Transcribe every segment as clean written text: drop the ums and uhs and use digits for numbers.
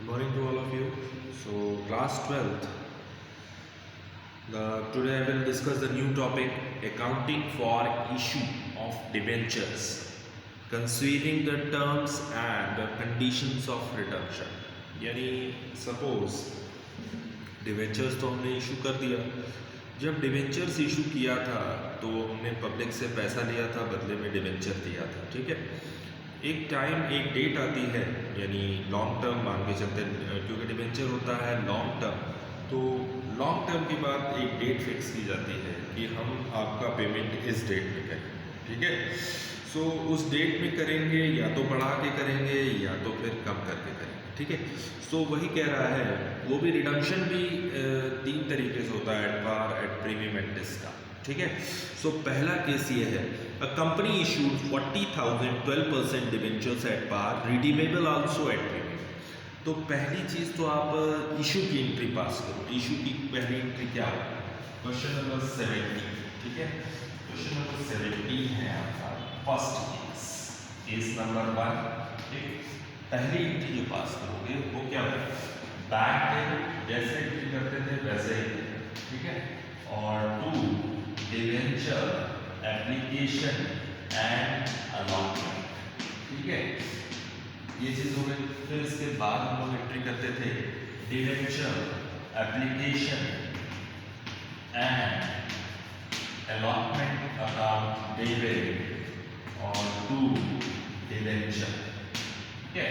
Good morning to all of you. So, class 12th. Today I will discuss the new topic accounting for issue of debentures, considering the terms and the conditions of redemption. यानी suppose debentures तो हमने issue कर दिया। जब debentures issue किया था तो हमने पब्लिक से पैसा लिया था, बदले में डिवेंचर दिया था। ठीक है, एक टाइम एक डेट आती है, यानी लॉन्ग टर्म मान के चलते, क्योंकि डिवेंचर होता है लॉन्ग टर्म, तो लॉन्ग टर्म के बाद एक डेट फिक्स की जाती है कि हम आपका पेमेंट इस डेट में करें। ठीक है, सो उस डेट में करेंगे, या तो बढ़ा के करेंगे या तो फिर कम करके करेंगे। ठीक है, सो वही कह रहा है, वो भी रिडम्पशन भी 3 तरीके से होता है, at par, at premium, at discount. ठीक है, सो पहला केस ये है, a company issued 40,000 12% debentures at par, redeemable also at premium. तो पहली चीज़ तो आप इशू की एंट्री पास करो। इशू की पहली एंट्री क्या है? Question number 17। ठीक है, क्वेश्चन नंबर 17 है आपका फर्स्ट केस नंबर 1। ठीक, पहली एंट्री जो पास करोगे वो क्या होगा? बैंक डेबिट जैसे एंट्री करते थे वैसे ही। ठीक है, और 2 डिवेंचर एप्लीकेशन एंड अलॉटमेंट। ठीक है, ये चीज़ हो गई। फिर इसके बाद हम लोग एंट्री करते थे debenture application and allotment account debit और 2 डिवेंचर। ठीक है,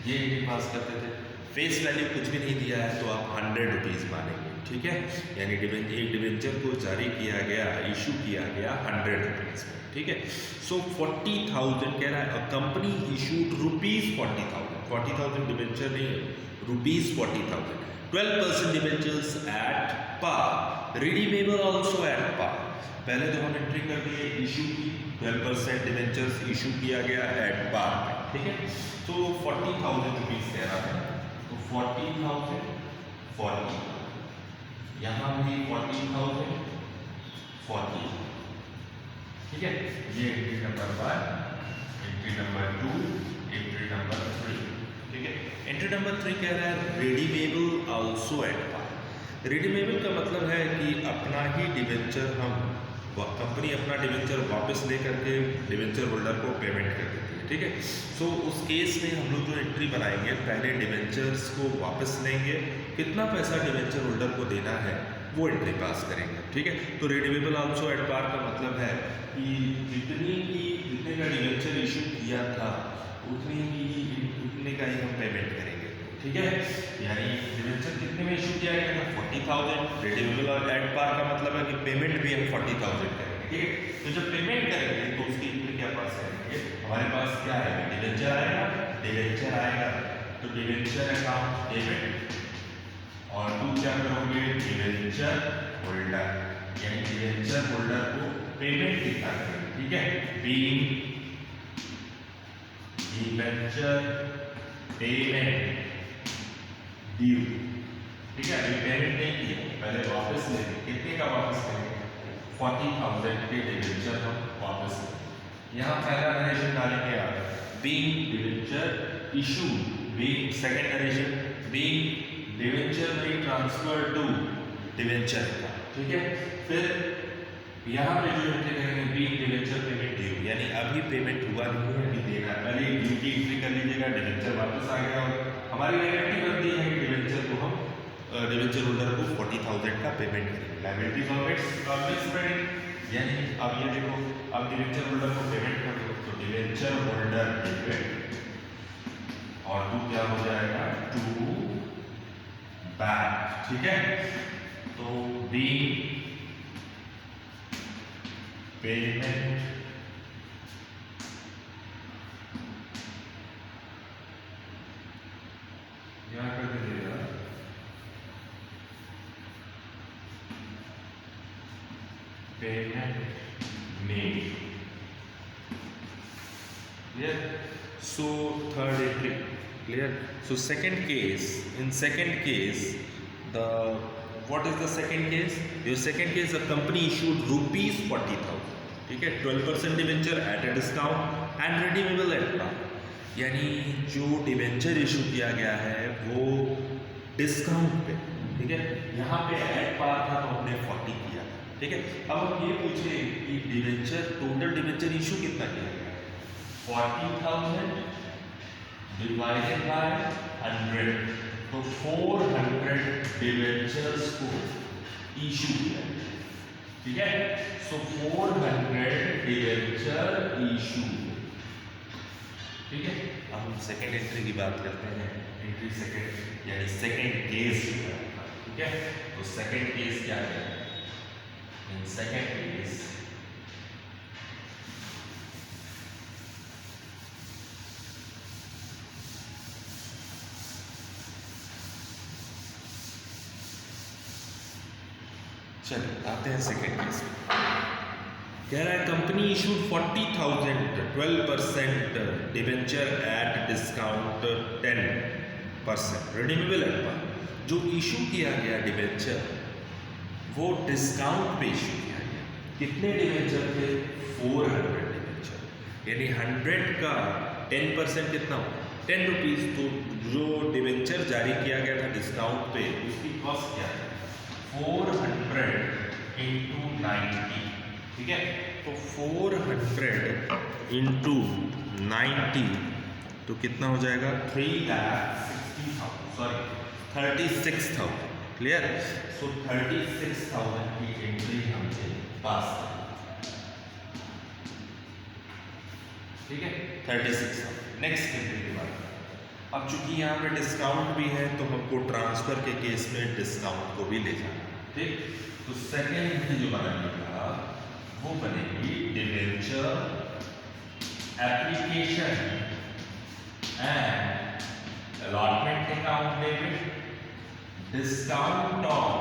ये एंट्री पास करते थे। फेस वैल्यू कुछ भी नहीं दिया है तो आप 100 रुपीज़ मानेंगे। ठीक है, यानी एक डिवेंचर को जारी किया गया, इशू किया गया 100 रुपीज़ में। ठीक है, सो 40,000 कह रहा है, अ कंपनी इशूड ₹40,000 डिवेंचर नहीं, ₹40,000, 12% debentures at par, redeemable also at par. पहले तो हम एंट्री कर दिए इशू की, 12% डिवेंचर्स इशू किया गया एट पार में। ठीक है, तो 40,000 रुपीज़ कह रहा है, तो 40,000 40, यहाँ भी 40,000 40। ठीक है, ये entry number 1, entry number 2, entry number 3। ठीक है, एंट्री नंबर 3 कह रहा है redeemable also at par. Redeemable का मतलब है कि अपना ही डिवेंचर कंपनी अपना डिवेंचर वापस लेकर के डिवेंचर होल्डर को पेमेंट कर देती है। ठीक है, सो उस केस में हम लोग जो एंट्री बनाएंगे, पहले डिवेंचर्स को वापस लेंगे, कितना पैसा डिवेंचर होल्डर को देना है वो एंट्री पास करेंगे। ठीक है, तो रिडीमेबल आल्सो एट पार का मतलब है कि जितने का डिवेंचर इशू किया था उतने का ही हम पेमेंट करेंगे। ठीक है, यानी डिवेंचर कितने में इशू किया गया था? 40,000। रिडीमेबल एट पार का मतलब है कि पेमेंट भी हम 40,000 करेंगे। ठीक है, तो जब पेमेंट करेंगे तो उसकी एंट्री क्या पास करेंगे? हमारे पास क्या है? डिवेंचर आएगा, तो डिवेंचर अकाउंट डेबिट, और 2 क्या करोगे? डिवेंचर होल्डर, यानी डिवेंचर होल्डर को पेमेंट कितना करेंगे। ठीक है, बीइंग डिवेंचर पेमेंट ड्यू। ठीक है, अभी पेमेंट नहीं किया, पहले वापस लेंगे। कितने का वापस करेंगे? 40,000 के डिवेंचर हम वापस लेंगे। यहाँ पहला नरेशन डालेंगे आप, being debenture issue, being second narration, being debenture में ट्रांसफर टू डिवेंचर का। ठीक है, फिर यहाँ पे जो एंट्री करेंगे बीइंग डिवेंचर पेमेंट ड्यू, यानी अभी पेमेंट हुआ नहीं है, अभी देना। पहले ड्यू की एंट्री कर लीजिएगा, डिवेंचर वापस आ गया और हमारी लायबिलिटी बनती है कि डिवेंचर को हम डिवेंचर होल्डर को 40,000 का पेमेंट करेंगे। लायबिलिटीज ऑलवेज स्प्रेडिंग, यानी अब ये देखो, अब डिवेंचर होल्डर को पेमेंट कर दो, तो डिवेंचर होल्डर डेबिट और 2 क्या हो जाएगा? 2 बैंक। ठीक है, तो बी पेमेंट यहाँ कर दीजिएगा, payment made. Clear? So third entry clear. So second case, in second case the what is the second case? Your second case, a company issued ₹40,000. ठीक है, 12% debenture at a discount and redeemable at par. यानी जो debenture issue किया गया है वो discount पे, ठीक है। यहाँ पे एट पार था तो हमने 40 किया, ठीक है। अब हम ये पूछें कि डिवेंचर, टोटल डिवेंचर इशू कितना किया गया है? 40,000 डिवाइडेड बाय 100, तो 400 डिवेंचर्स को इशू किया गया, ठीक है। सो 400 डिवेंचर इशू, ठीक है। अब हम सेकेंड एंट्री की बात करते हैं, एंट्री सेकेंड यानी सेकेंड केस, ठीक है। तो सेकेंड केस क्या है? इन सेकेंड केस चलिए आते हैं सेकेंड केस में। कह रहा है company issued 40,000 12% debenture at discount 10% redeemable at par. जो इशू किया गया डिवेंचर वो डिस्काउंट पे इशू किया गया। कितने डिवेंचर थे? 400 डिवेंचर, यानी 100 का 10% कितना हो? 10 रुपीज़। तो जो डिवेंचर जारी किया गया था डिस्काउंट पे उसकी कॉस्ट क्या है? 400 इंटू 90, ठीक है। तो 400 इंटू 90 तो कितना हो जाएगा? 3,60,000, सॉरी 36,000। क्लियर? सो 36,000 की एंट्री हमने पास कर, ठीक है। 36,000। नेक्स्ट एंट्री के बाद अब चूंकि यहाँ पे डिस्काउंट भी है तो हमको ट्रांसफर के केस में डिस्काउंट को भी ले जाना, ठीक। तो सेकेंड एंट्री जो बनेगा वो बनेगी debenture application and allotment account debit, discount on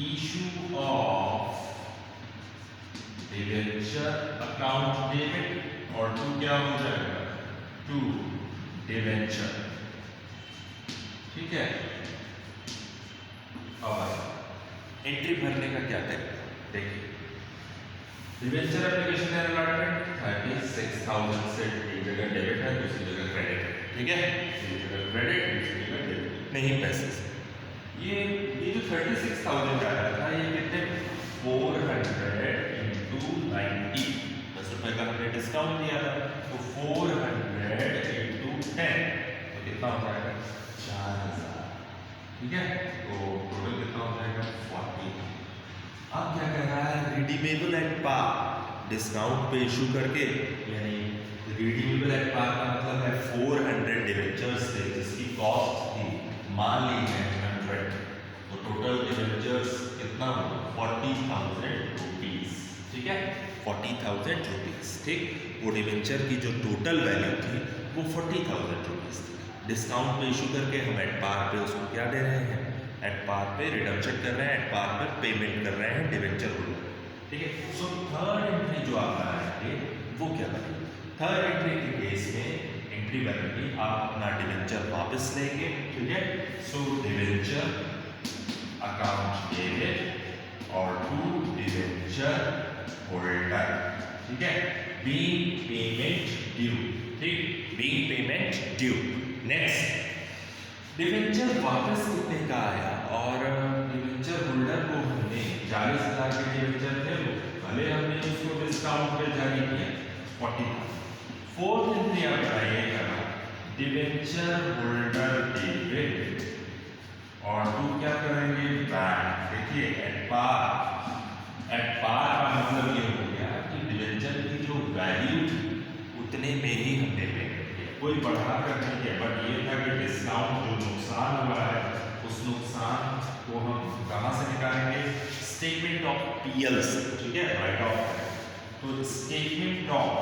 issue of debenture account debit, और टू क्या हो जाएगा? टू डिवेंचर, ठीक है। अब एंट्री भरने का क्या तरीका देखिए। डिवेंचर एप्लीकेशन एंड अलॉटमेंट 36,000 से एक जगह डेबिट है, दूसरी जगह क्रेडिट है, ठीक है। एक जगह क्रेडिट, दूसरी जगह डेबिट, नहीं पैसे से। ये जो 36,000 जा रहा था ये कितने? 400 इंटू 90, 10 रुपए का हमने डिस्काउंट दिया था, तो 400 इंटू 10 तो कितना हो जाएगा? 4,000, ठीक है। तो टोटल कितना हो जाएगा? 40। अब क्या कह रहा है? रिडीमेबल एट पार, डिस्काउंट पे इशू करके, यानी रिडीमेबल एट पार का मतलब है 400 डिवेंचर्स थे जिसकी कॉस्ट थी, मान ली है 100, तो टोटल डिवेंचर्स कितना हुआ? 40,000 रुपीज, ठीक है। 40,000 रुपीज, ठीक। वो डिवेंचर की जो टोटल वैल्यू थी वो 40,000 रुपीज थी। डिस्काउंट पे इशू करके हम एट पार पे उसको क्या दे रहे हैं? एट पार पे रिडम्पशन कर रहे हैं, एट पार पर पेमेंट कर रहे हैं डिवेंचर होल्डर, ठीक है। सो थर्ड एंट्री जो आप बनाएंगे वो क्या बनेगी? थर्ड एंट्री के केस में एंट्री बनेगी आप अपना डिवेंचर वापस लेंगे, ठीक है। सो डिवेंचर अकाउंट डेबिट और टू डिवेंचर होल्डर, ठीक है। बीइंग पेमेंट ड्यू, ठीक, being payment due. Next, debenture वापस कितने का आया? और डिवेंचर होल्डर को हमने 40,000 के डिवेंचर थे वो, भले हमने उसको डिस्काउंट पे जारी किया 40,000। फोर्थ एंट्री आप बनाइएगा डिवेंचर होल्डर डेबिट और टू क्या करेंगे? बैंक। देखिए एट पार का मतलब ये हो गया कि डिवेंचर की जो वैल्यू थी उतने में ही हमने पेमेंट किया, कोई बढ़ा कर नहीं किया। बट ये था कि डिस्काउंट जो नुकसान हुआ है उस नुकसान को हम कहाँ से निकालेंगे? स्टेटमेंट ऑफ पीएल से, ठीक है, राइट ऑफ। तो स्टेटमेंट ऑफ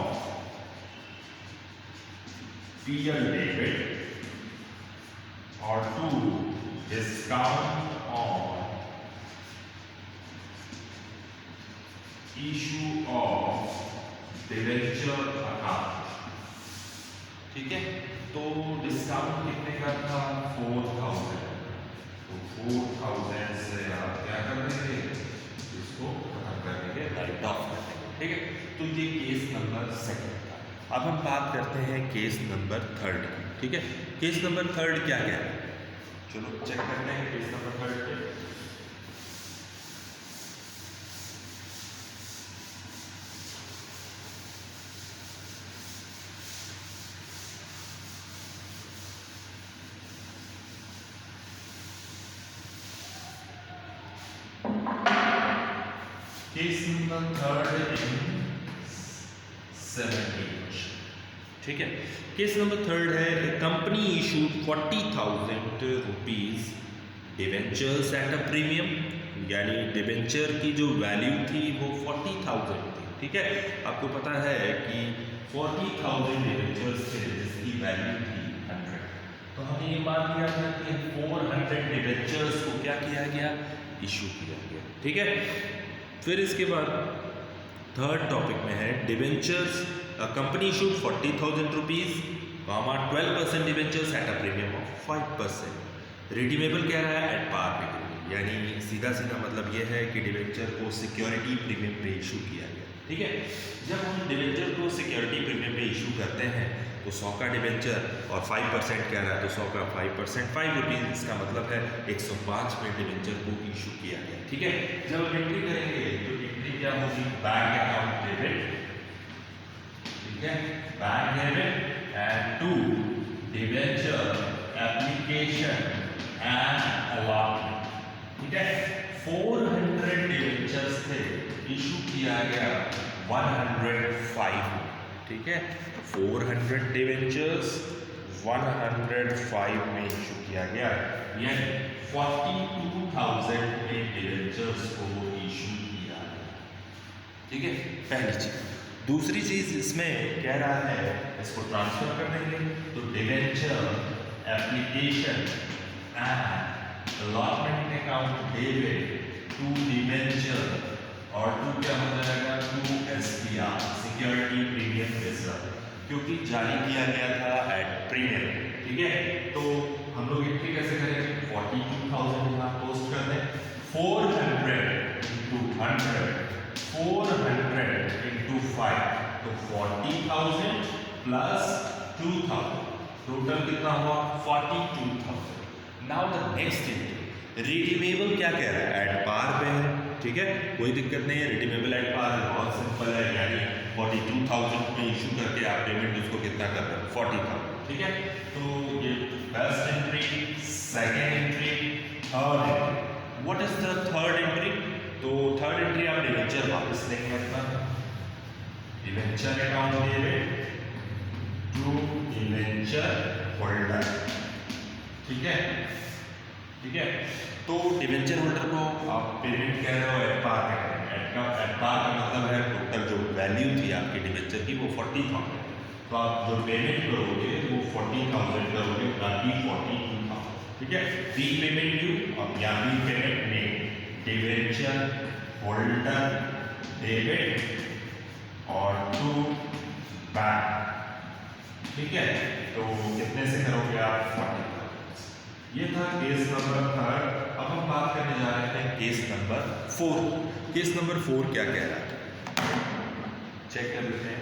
पीएल डेबिट और to discount on issue of debenture account, ठीक है। तो डिस्काउंट कितने का था? 4,000। तो 4,000 से आप क्या कर देंगे? इसको खत्म कर देंगे, राइट ऑफ कर देंगे, ठीक है। तो ये केस नंबर सेकंड था। अब हम बात करते हैं केस नंबर 3 की। ठीक है, केस नंबर 3 क्या क्या है, चलो चेक करते हैं केस नंबर 3 पे। केस नंबर 3 इन 17। ठीक है, केस नंबर 3 है company issued 40,000 rupees debentures at a premium, यानी डिवेंचर की जो वैल्यू थी वो 40,000 थी। ठीक है, आपको पता है कि 40,000 डिवेंचर्स थे जिसकी वैल्यू थी 100। तो हमने ये मान लिया था कि 400 डिवेंचर्स को क्या किया गया, इशू किया गया। ठीक है, फिर इसके बाद थर्ड टॉपिक में है debentures company issued 40,000 rupees, 12% debentures at a premium of 5%। Redeemable कह रहा है एट पार पे, यानी सीधा सीधा मतलब ये है कि डिवेंचर को सिक्योरिटी प्रीमियम पे इशू किया गया। ठीक है, जब हम डिवेंचर को सिक्योरिटी प्रीमियम पे इशू करते हैं तो 100 का डिवेंचर और 5% कह रहा है, तो 100 का 5% 5 रुपीज़, इसका मतलब है 105 में डिवेंचर को इशू किया गया। ठीक है, जब हम एंट्री करेंगे तो एंट्री क्या होगी, बैंक अकाउंट डेबिट। ठीक है, bank debit and to debenture application and allotment. ठीक है, 400 डिवेंचर्स थे, इशू किया गया 105। ठीक है, 400 डिवेंचर्स 105 में इशू किया गया, यानी 42,000 में डिवेंचर्स को इशू किया गया। ठीक है, पहली चीज। दूसरी चीज इसमें कह रहा है इसको ट्रांसफर कर देंगे, तो debenture application and allotment account debit to debenture, और टू क्या हो जाएगा, to SPR security premium reserve, क्योंकि जारी किया गया था एट प्रीमियम। ठीक है, तो हम लोग एंट्री कैसे करेंगे, 42,000 यहाँ पोस्ट कर दें, 400 इंटू 100, 400 इंटू 5, तो 40,000 प्लस 2,000, टोटल कितना हुआ 42,000। Now the next entry, redeemable क्या कह रहा है, एट पार पे है। ठीक है, कोई दिक्कत नहीं है, रिडीमेबल एट पार है, बहुत सिंपल है, यानी 42,000 में इशू करके आप पेमेंट उसको कितना कर रहे हैं, 40,000। ठीक है, तो ये first entry, second entry, third entry. What is the third entry, तो थर्ड एंट्री आप डिवेंचर वापस लेंगे अपना, debenture account debit to debenture holder. ठीक है, ठीक है, तो डिवेंचर होल्डर को आप पेमेंट कह रहे हो एट पार में करेंगे। एट पार का मतलब है टोटल जो वैल्यू थी आपकी डिवेंचर की वो 40,000, तो आप जो पेमेंट करोगे वो 40,000 करोगे, बाकी 42,000। ठीक है, प्री पेमेंट ड्यू और यहाँ भी पेमेंट में डिवेंचर होल्डर डेबिट और टू बैंक। ठीक है, तो कितने से करोगे आप, 40,000। ये था केस नंबर 3। अब हम बात करने जा रहे हैं केस नंबर 4। केस नंबर 4 क्या कह रहा है, चेक कर लेते हैं।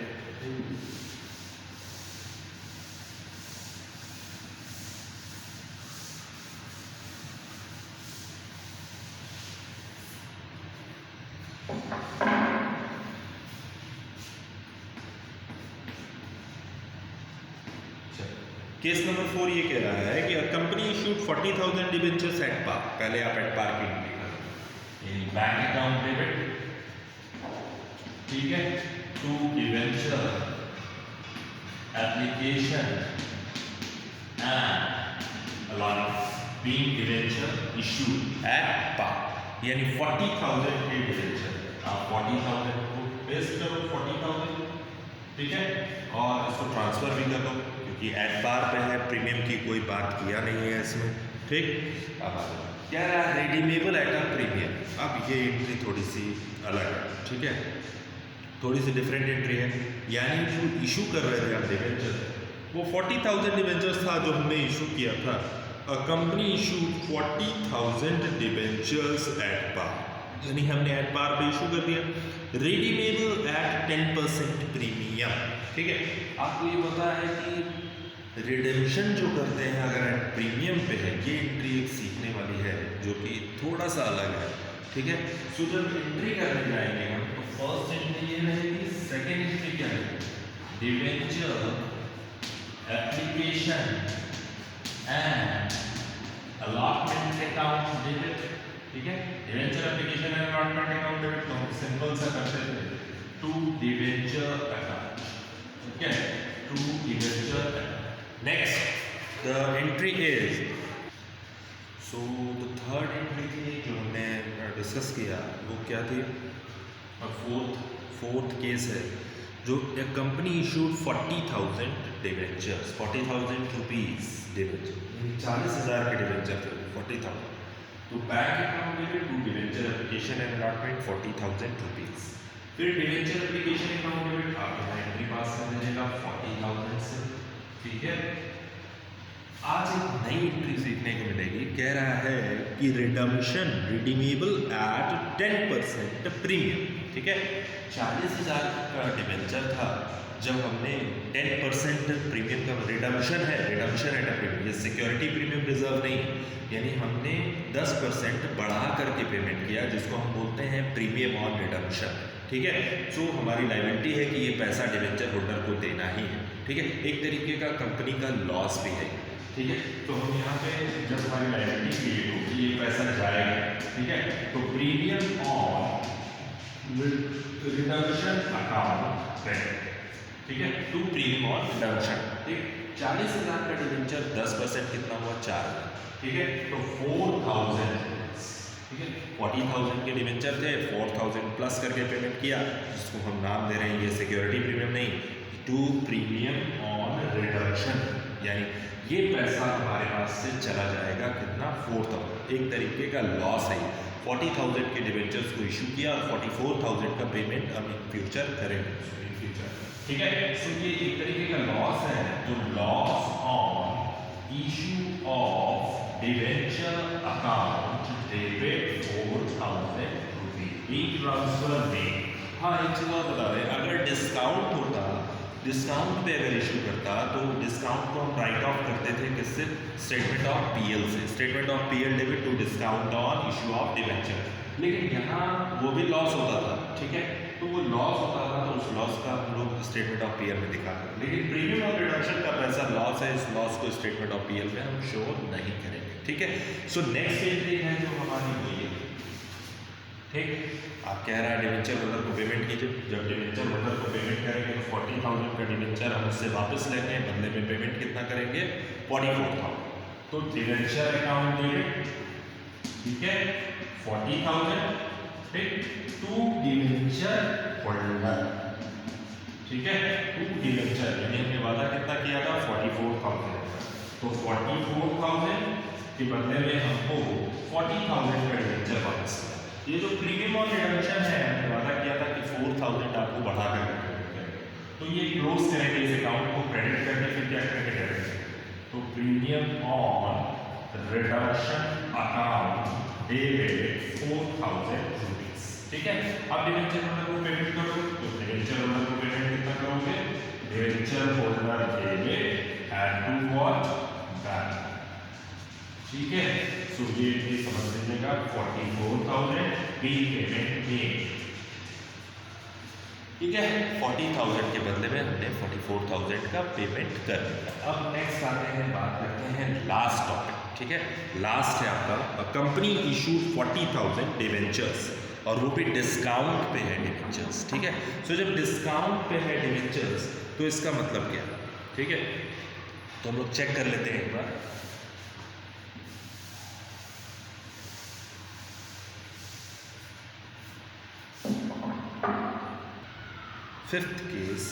केस नंबर 4 ये कह रहा है कि company issued 40,000 debentures at par. पहले आप एट पार की एंट्री करें, बैंक अकाउंट डेबिट। ठीक है, to debenture application and allotment being debenture issued at par, यानी 40,000 के डिवेंचर, आप 40,000 को पेस्ट करो 40,000। ठीक है, और इसको ट्रांसफर भी कर दो क्योंकि एट पार पे है, प्रीमियम की कोई बात किया नहीं है इसमें। ठीक, अब क्या रहा, रिडीमेबल एट अ प्रीमियम। अब ये एंट्री थोड़ी सी अलग है। ठीक है, थोड़ी सी डिफरेंट एंट्री है, यानी जो इशू कर रहे थे आप डिवेंचर, वो 40,000 डिवेंचर्स था जो हमने इशू किया था। Company issue 40,000 debentures at par, यानी हमने एट पार पे इशू कर दिया। रिडीमेबल एट 10% प्रीमियम, ठीक है। आपको ये पता है कि रिडेम्पशन जो करते हैं अगर प्रीमियम पे है, ये एंट्री एक सीखने वाली है जो कि थोड़ा सा अलग है, ठीक है। सो जब एंट्री करने जाएंगे हम तो फर्स्ट एंट्री ये रहेगी, सेकेंड एंट्री क्या है, debenture application and allotment account debit, ठीक है। Debenture application and allotment account debit तो हम सिंपल सा करते थे, टू डिवेंचर अकाउंट, ठीक है, to debenture account. Next the entry is, so the third entry थी जो हमने डिस्कस किया वो क्या थी, और फोर्थ केस है जो a company issued 40,000 debentures, 40,000 rupees debenture, 40,000 के डिवेंचर थे 40,000, तो bank account debit to debenture application and allotment 40,000 rupees. फिर डिवेंचर एप्लीकेशन अकाउंट डेबिट आप यहाँ एंट्री पास कर दीजिएगा 40,000 से, ठीक है। आज एक नई एंट्री सीखने को मिलेगी, कह रहा है कि रिडम्पशन रिडीमेबल एट 10% प्रीमियम, ठीक है। 40,000 का डिवेंचर था, जब हमने 10% प्रीमियम का रिडम्पशन है, रिडम्पशन एट प्रीमियम, ये सिक्योरिटी प्रीमियम रिजर्व नहीं, यानी हमने 10% बढ़ा करके पेमेंट किया जिसको हम बोलते हैं प्रीमियम ऑन रिडम्पशन, ठीक है। सो हमारी लायबिलिटी है कि ये पैसा डिवेंचर होल्डर को देना ही है, ठीक है। एक तरीके का कंपनी का लॉस भी है, ठीक है। तो हम यहाँ पे जब हमारी लायबिलिटी क्रिएट होगी ये पैसा जाएगा, ठीक है। तो premium on redemption account credit, ठीक है, टू प्रीमियम ऑन रिडम्पशन, ठीक। 40,000 का डिवेंचर 10% कितना हुआ, 4,000, ठीक है। तो 4,000, ठीक है, 40,000 के डिवेंचर थे, 4,000 प्लस करके पेमेंट किया, जिसको हम नाम दे रहे हैं ये सिक्योरिटी प्रीमियम नहीं, टू प्रीमियम ऑन रिडम्पशन, यानी ये पैसा हमारे पास से चला जाएगा कितना, 4,000, एक तरीके का लॉस है। 40,000 के डिवेंचर्स को इशू किया और 44,000 का पेमेंट हम इन फ्यूचर करेंगे, इन फ्यूचर, ठीक है। सो ये एक तरीके का लॉस है, जो loss on issue of debenture account debit 4,000 rupees, एक ट्रांसफर में। हाँ, एक चीज और बता रहे हैं, अगर डिस्काउंट होता, डिस्काउंट पे अगर इशू करता तो डिस्काउंट को हम राइट ऑफ करते थे किससे, स्टेटमेंट ऑफ पीएल से, statement of PL debit to discount on issue of debenture, लेकिन यहाँ वो भी लॉस होता था, ठीक है। तो वो लॉस होता था तो उस लॉस का हम लोग स्टेटमेंट ऑफ पीएल में दिखाते हैं, लेकिन प्रीमियम ऑन रिडम्पशन का पैसा लॉस है, इस लॉस को स्टेटमेंट ऑफ पीएल में हम शो नहीं करेंगे, ठीक है। सो नेक्स्ट एंट्री है जो हमारी हुई है, ठीक। आप कह रहा है डिवेंचर होल्डर को पेमेंट कीजिए, जब डिवेंचर होल्डर को पेमेंट करेंगे तो 40,000 का डिवेंचर हम उससे वापस लेंगे, बदले में पेमेंट कितना करेंगे, 44,000, तो डिवेंचर अकाउंट डेबिट, ठीक है, 40,000, ठीक, टू डिवेंचर होल्डर, ठीक है, टू डिवेंचर, यानी हमने वादा कितना किया था, 44,000, तो 44,000 के बदले में हमको 40,000 का डिवेंचर वापस। ये जो प्रीमियम ऑन रिडम्पशन है, हमने वादा किया था कि 4,000 आपको बढ़ा कर करेंगे, तो ये क्लोज करेंगे इस अकाउंट को, क्रेडिट करके फिर क्या करेंगे, डेबिट, तो premium on redemption account debit 4,000 rupees, ठीक है। अब डिवेंचर होल्डर को पेमेंट करो, तो डिवेंचर होल्डर को पेमेंट कितना करोगे, debenture holder debit and to what, bank, ठीक है। सो ये समझ लीजिएगा 44,000 बी पेमेंट मेड, ठीक है। 40,000 के बदले में हमने 44,000 का पेमेंट कर दिया। अब नेक्स्ट आते हैं, बात करते हैं लास्ट टॉपिक, ठीक है। लास्ट है आपका, कंपनी इशूड 40,000 डिवेंचर्स और वो भी डिस्काउंट पे है डिवेंचर्स, ठीक है। सो जब डिस्काउंट पे है डिवेंचर्स तो इसका मतलब क्या है, ठीक है। तो हम लोग चेक कर लेते हैं एक बार। Fifth case,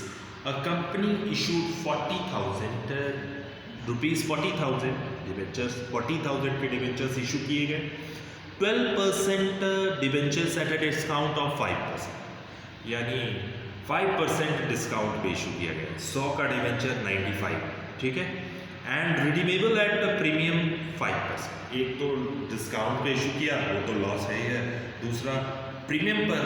a company issued 40,000 rupees 40,000 debentures, 40,000 के डिवेंचर्स इशू किए गए, 12% debentures at a discount of 5%, यानी 5% डिस्काउंट पे इशू किया गया, 100 का डिवेंचर 95, ठीक है, and redeemable at the premium 5%। एक तो डिस्काउंट पे इशू किया, वो तो लॉस है ही है, दूसरा प्रीमियम पर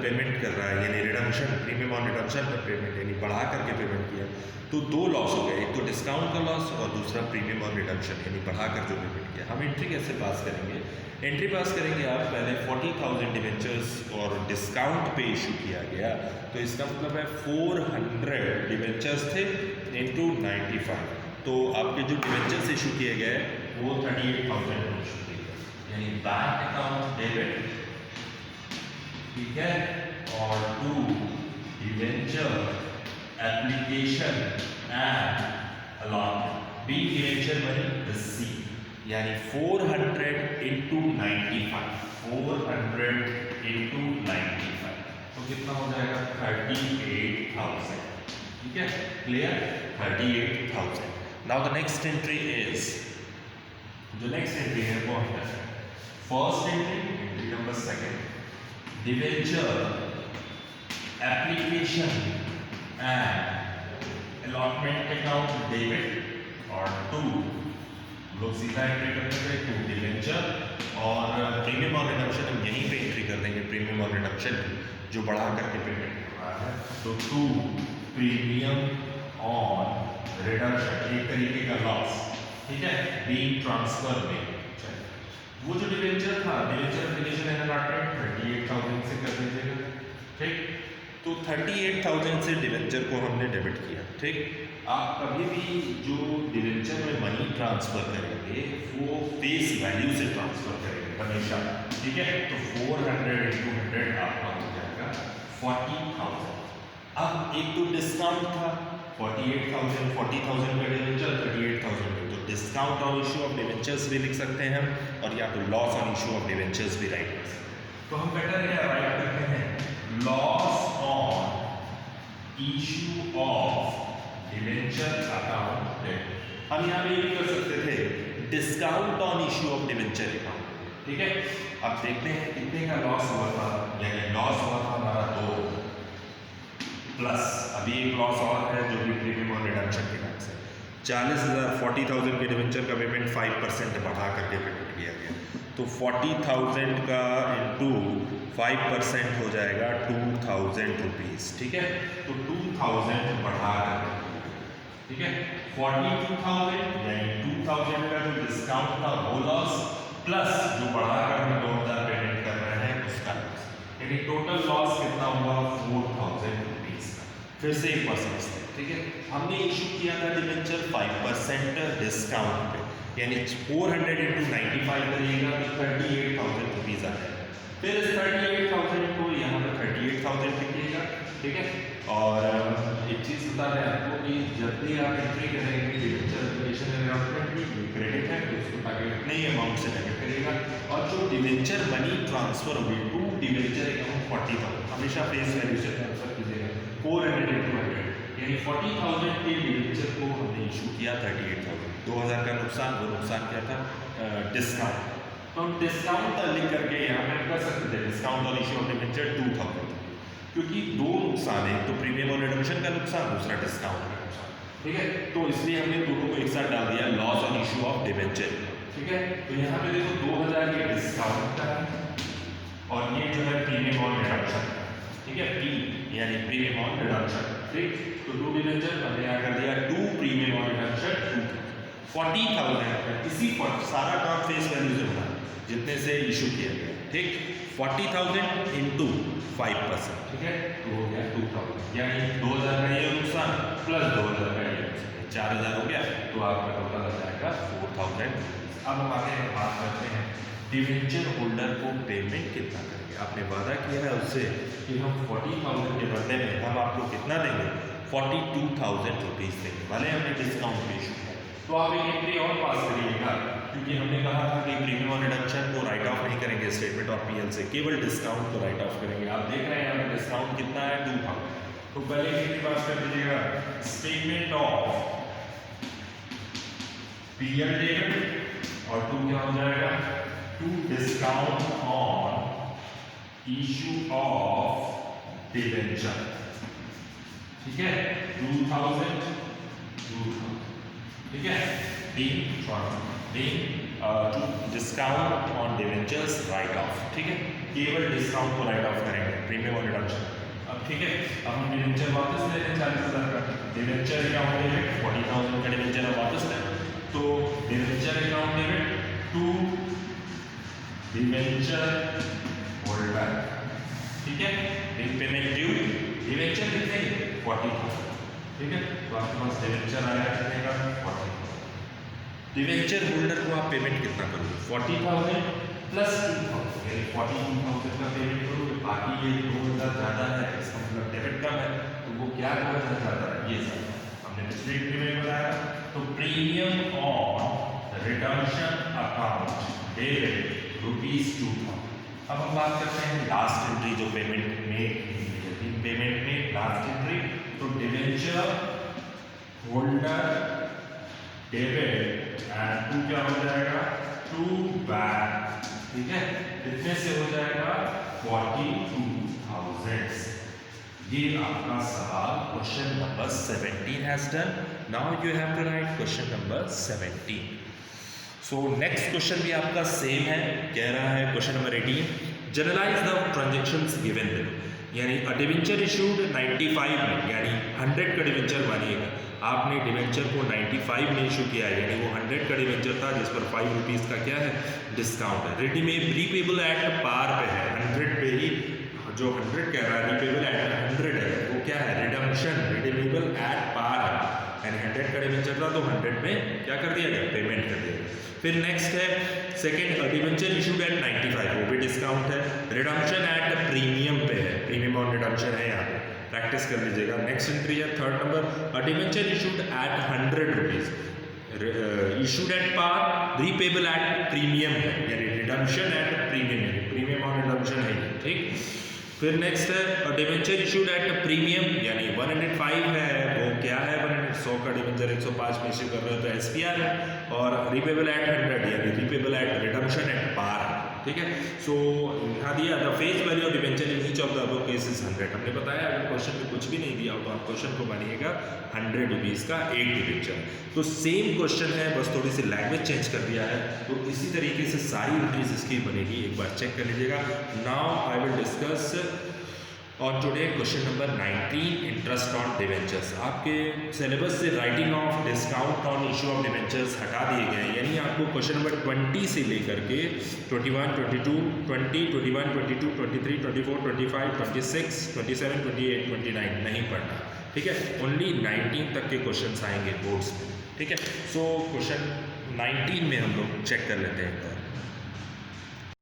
पेमेंट कर रहा है, यानी रिडम्पशन, प्रीमियम ऑन रिडम्पशन पर पेमेंट, यानी बढ़ा करके पेमेंट किया, तो दो लॉस हो गए, एक तो डिस्काउंट का लॉस और दूसरा प्रीमियम ऑन रिडम्पशन, यानी बढ़ा कर जो पेमेंट किया। हम एंट्री कैसे पास करेंगे? एंट्री पास करेंगे आप, पहले 40,000 डिवेंचर्स और डिस्काउंट पे इशू किया गया, तो इसका मतलब है 400 डिवेंचर्स थे इंटू 95, तो आपके जो डिवेंचर्स इशू किए गए वो 38,000 इशू किए गए, यानी बैंक अकाउंट डेबिट, ठीक है, और to debenture application and allotment, be debenture money receive, यानी 400 इंटू 95, 400 इंटू 95, तो कितना हो जाएगा? 38,000, ठीक है, clear? 38,000। Now the next entry is, जो नेक्स्ट एंट्री है वो है first entry number second, debenture application and allotment account debit, और टू लोग सीधा एंट्री करते थे, टू डिवेंचर और प्रीमियम और रिडम्पशन हम यहीं पे एंट्री कर देंगे, प्रीमियम और रिडम्पशन जो बढ़ा करके पेमेंट कर रहा है, तो टू प्रीमियम ऑन रिडम्पशन, एक तरीके का लॉस, ठीक है, बीइंग ट्रांसफर में। वो जो डिवेंचर था, डिवेंचर एप्लीकेशन एंड अलॉटमेंट 38,000 से कर दीजिएगा, ठीक, तो 38,000 से डिवेंचर को हमने डेबिट किया, ठीक। आप कभी भी जो डिवेंचर में मनी ट्रांसफर करेंगे वो फेस वैल्यू से ट्रांसफर करेंगे हमेशा, ठीक है, तो 400 इंटू 100 आपका हो जाएगा 40,000। अब एक तो डिस्काउंट था 48,000, 40,000 का डिवेंचर, 38,000 में, तो discount on issue of debentures भी लिख सकते हैं हम, और या तो loss on issue of debentures भी राइट कर सकते हैं। तो हम बेटर क्या राइट करते हैं? Loss on issue of debenture account debit. हम यहाँ पे ये भी कर सकते थे discount on issue of debenture account, ठीक है। अब देखते हैं कितने का लॉस हुआ था, यानी लॉस हुआ था हमारा 2 प्लस अभी एक लॉस और है जो भी प्रीमियम और रिडम्पशन के नाम से 40,000, 40,000 के डिवेंचर का पेमेंट 5% बढ़ा करके पेमेंट किया गया, तो 40,000 का इंटू 5% हो जाएगा 2,000 रुपीज़, ठीक है, तो 2,000 बढ़ा कर, ठीक है, 42,000 यानी 2,000 का जो डिस्काउंट था वो लॉस, प्लस जो बढ़ाकर हम 2,000 पेमेंट कर रहे हैं उसका लॉस, यानी टोटल लॉस कितना हुआ? 4,000 रुपीज़ का। फिर से एक परसेंट, ठीक है, हमने इशू किया था डिवेंचर 5% डिस्काउंट पे, यानी 400 इंटू 95 करिएगा तो 38,000 रुपीज़ आ जाएगा। फिर इस 38,000 को यहाँ पर 38,000 लिखिएगा, ठीक है, और एक चीज़ बता दें आपको कि जब भी आप एंट्री करेंगे डिवेंचर एप्लीकेशन एंड अलॉटमेंट की, ये क्रेडिट है तो उसको ताकि अपने ही अमाउंट से डेबिट करिएगा, और जो डिवेंचर मनी ट्रांसफर हुई टू डिवेंचर अकाउंट 40,000 हमेशा फेस वैल्यू से ट्रांसफर कीजिएगा, 400 इंटू 100, यानी 40,000 के डिवेंचर को हमने इशू किया 38,000, 2,000 का नुकसान, वो नुकसान क्या था? डिस्काउंट, तो डिस्काउंट लिख करके यहाँ पे कर सकते थे डिस्काउंट और इशू ऑफ डिवेंचर 2,000, क्योंकि दो नुकसान है, तो प्रीमियम और रिडम्पशन का नुकसान, दूसरा डिस्काउंट का नुकसान, ठीक है, तो इसलिए हमने दोनों को एक साथ डाल दिया, loss on issue of debenture, ठीक है। तो यहाँ पे देखो 2,000 ये डिस्काउंट का है और ये जो है प्रीमियम और रिडम्पशन, ठीक है, पी यानी प्रीमियम और रिडम्पशन, ठीक, तो 2 डिवेंचर हमने यहाँ कर दिया 2 प्रीमियम और रिडम्पशन 40,000, इसी पर सारा काम फेस वैल्यू से बना जितने से इशू किया गया, ठीक, 40,000 इंटू 5%, ठीक है, तो हो गया 2,000, यानी 2,000 का ये नुकसान प्लस 2,000 का ये नुकसान, 4,000 हो गया, तो आपका टोटल आ जाएगा 4,000। अब हम आगे बात करते हैं डिवेंचर होल्डर को पेमेंट कितना करेंगे। आपने वादा किया है उससे कि हम 40,000 के बदले में हम आपको कितना देंगे? 42,000 रुपीज़ देंगे, भले हमने डिस्काउंट पे इशू किया, तो आप एक एंट्री और पास करिएगा, क्योंकि हमने कहा था कि प्रीमियम और रिडम्पशन को राइट ऑफ नहीं करेंगे स्टेटमेंट ऑफ पीएल से, केवल डिस्काउंट को राइट ऑफ करेंगे। आप देख रहे हैं यहाँ पे डिस्काउंट कितना है? 2,000, तो पहले एंट्री पास कर दीजिएगा, स्टेटमेंट ऑफ पीएल डेबिट, और 2 क्या हो जाएगा? 2 discount on issue of debenture, ठीक है, 2,000, ठीक है, to discount on debentures write off, ठीक है, केवल डिस्काउंट को राइट ऑफ करेंगे, प्रीमियम और रिडक्शन। अब ठीक है, अब हम डिवेंचर वापस ले लें 40,000 का, डिवेंचर अकाउंट डेबिट 40,000 का डिवेंचर अब वापस लें, तो debenture account debit to debenture holder, ठीक है, पेमेंट ड्यू, डिवेंचर कितने 40,000, ठीक है, तो आपके पास डिवेंचर आया कितने का 40,000। डिवेंचर होल्डर को आप पेमेंट कितना करोगे 40,000 प्लस 2,000, यानी 42,000 का पेमेंट करोगे, बाकी ये 2,000 ज़्यादा है, इसका मतलब डेबिट कम है, तो वो क्या कहा जाता है, ये सब हमने पिछले वीडियो में बताया। तो premium on redemption account debit ₹2,000। अब हम बात करते हैं लास्ट एंट्री जो पेमेंट में, पेमेंट में लास्ट एंट्री, तो debenture holder debit and to क्या हो जाएगा, टू बैक, ठीक है, कितने से हो जाएगा 42,000। ये आपका सवाल question number 17 has done. Now you have to write question number 17। So next question भी आपका सेम है, कह रहा है question number 18, generalise the transactions given below, यानी अ डिवेंचर इशूड 95 में, यानी 100 का डिवेंचर मानिएगा, आपने डिवेंचर को 95 में इशू किया है, यानी वो 100 का डिवेंचर था जिस पर 5 रुपीज़ का क्या है डिस्काउंट है, रिपीपेबल एट पार पे है, 100 पे ही, जो 100 कह रहा है रिपीपेबल एट 100 है, वो क्या है रिडम्पशन, रिडीमेबल एट पार है, यानी 100 का डिवेंचर था तो 100 में क्या कर दिया गया पेमेंट कर दिया गया। फिर नेक्स्ट है सेकेंड, डिवेंचर इशूड एट 95, वो भी डिस्काउंट है, रिडम्पशन एट प्रीमियम पे है, प्रीमियम और रिडम्पशन है यहाँ पे, प्रैक्टिस कर लीजिएगा। नेक्स्ट एंट्री है third number, a debenture issued at 100 rupees, issued at par, repayable at premium है, यानी रिडम्पशन एट प्रीमियम है, प्रीमियम और रिडम्पशन है, ठीक। फिर नेक्स्ट है a debenture issued at premium, यानी 105 है, वो क्या है 100 का डिवेंचर 105 में इशू कर रहे हो तो एसपीआर है, और रीपेबल एट 100 यानी repayable at redemption at par, ठीक है। सो यहाँ दिया the face value of debenture in each of the above cases 100, हमने बताया अगर क्वेश्चन में कुछ भी नहीं दिया हो तो आप क्वेश्चन को मानिएगा 100 रुपीज़ का एक डिवेंचर। तो सेम क्वेश्चन है, बस थोड़ी सी लैंग्वेज चेंज कर दिया है, तो इसी तरीके से सारी एंट्रीज इसकी बनेगी, एक बार चेक कर लीजिएगा। नाउ आई विल डिस्कस और today question number 19, interest on debentures. आपके सिलेबस से writing of discount on issue of debentures हटा दिए गए हैं, यानी आपको क्वेश्चन नंबर 20 से लेकर के 21, 22, 20, 21, 22, 23, 24, 25, 26, 27, 28, 29 नहीं पढ़ना, ठीक है, ओनली 19 तक के क्वेश्चन आएंगे बोर्ड्स में, ठीक है। सो क्वेश्चन 19 में हम लोग चेक कर लेते हैं एक बार।